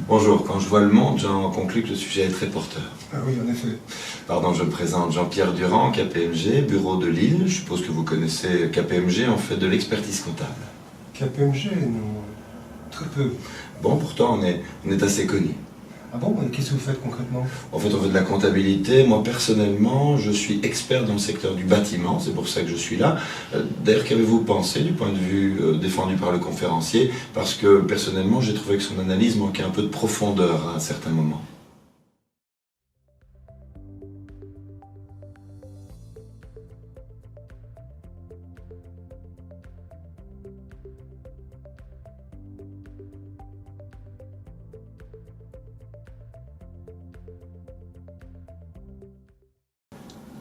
Bonjour, quand je vois le monde, j'en conclus que le sujet est très porteur. Ah oui, en effet. Pardon, je me présente Jean-Pierre Durand, KPMG, bureau de Lille. Je suppose que vous connaissez KPMG, on fait de l'expertise comptable. KPMG, non. Très peu. Bon, pourtant, on est assez connus. Ah bon? Qu'est-ce que vous faites concrètement? En fait, on fait de la comptabilité. Moi, personnellement, je suis expert dans le secteur du bâtiment. C'est pour ça que je suis là. D'ailleurs, qu'avez-vous pensé du point de vue défendu par le conférencier? Parce que, personnellement, j'ai trouvé que son analyse manquait un peu de profondeur à un certain moment.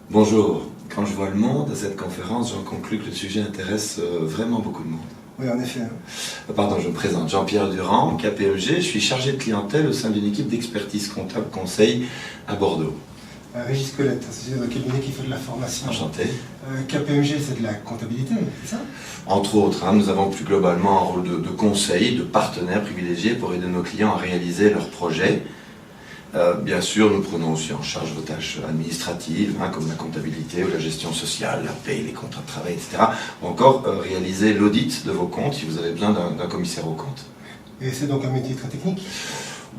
Bonjour. Quand je vois le monde à cette conférence, j'en conclus que le sujet intéresse vraiment beaucoup de monde. Oui, en effet. Pardon, je me présente Jean-Pierre Durand, KPMG. Je suis chargé de clientèle au sein d'une équipe d'expertise comptable conseil à Bordeaux. Régis Colette, c'est un cabinet qui fait de la formation. Enchanté. KPMG, c'est de la comptabilité, c'est ça? Entre autres, nous avons plus globalement un rôle de conseil, de partenaire privilégié pour aider nos clients à réaliser leurs projets. Bien sûr, nous prenons aussi en charge vos tâches administratives, comme la comptabilité ou la gestion sociale, la paie, les contrats de travail, etc. Ou encore réaliser l'audit de vos comptes si vous avez besoin d'un commissaire aux comptes. Et c'est donc un métier très technique?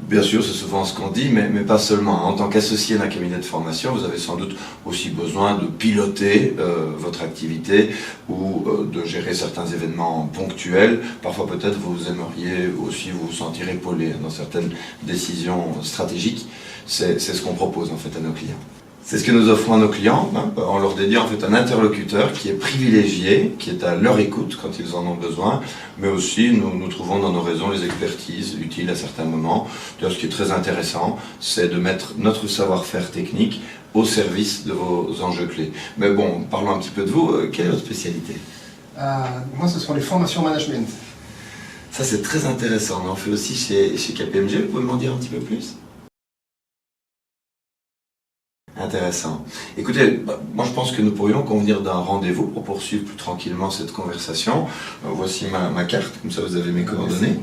Bien sûr, c'est souvent ce qu'on dit, mais pas seulement. En tant qu'associé d'un cabinet de formation, vous avez sans doute aussi besoin de piloter votre activité ou de gérer certains événements ponctuels. Parfois, peut-être, vous aimeriez aussi vous sentir épaulé dans certaines décisions stratégiques. C'est ce qu'on propose en fait à nos clients. C'est ce que nous offrons à nos clients, en leur dédiant en fait un interlocuteur qui est privilégié, qui est à leur écoute quand ils en ont besoin, mais aussi nous trouvons dans nos réseaux les expertises utiles à certains moments. D'ailleurs, ce qui est très intéressant, c'est de mettre notre savoir-faire technique au service de vos enjeux clés. Mais bon, parlons un petit peu de vous. Quelle est votre spécialité? Moi, ce sont les formations management. Ça, c'est très intéressant. On en fait aussi chez KPMG. Vous pouvez m'en dire un petit peu plus? Intéressant. Écoutez, moi je pense que nous pourrions convenir d'un rendez-vous pour poursuivre plus tranquillement cette conversation. Voici ma carte, comme ça vous avez mes coordonnées.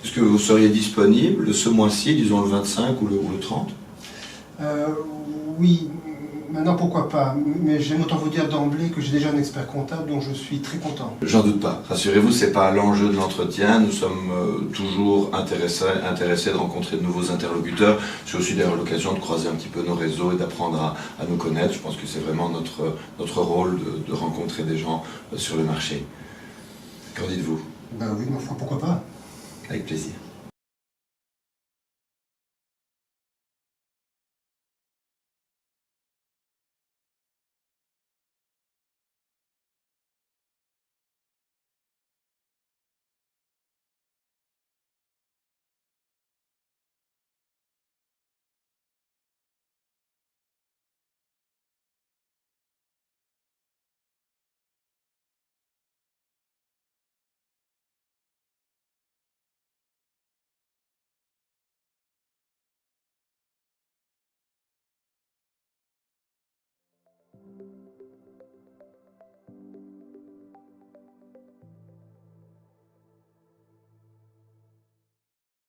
Est-ce que vous seriez disponible ce mois-ci, disons le 25 ou le 30? Oui, maintenant pourquoi pas, mais j'aime autant vous dire d'emblée que j'ai déjà un expert comptable dont je suis très content. J'en doute pas. Rassurez-vous, c'est pas l'enjeu de l'entretien. Nous sommes toujours intéressés de rencontrer de nouveaux interlocuteurs. C'est aussi d'ailleurs l'occasion de croiser un petit peu nos réseaux et d'apprendre à nous connaître. Je pense que c'est vraiment notre rôle de rencontrer des gens sur le marché. Qu'en dites-vous? Ben oui, ma foi, pourquoi pas? Avec plaisir.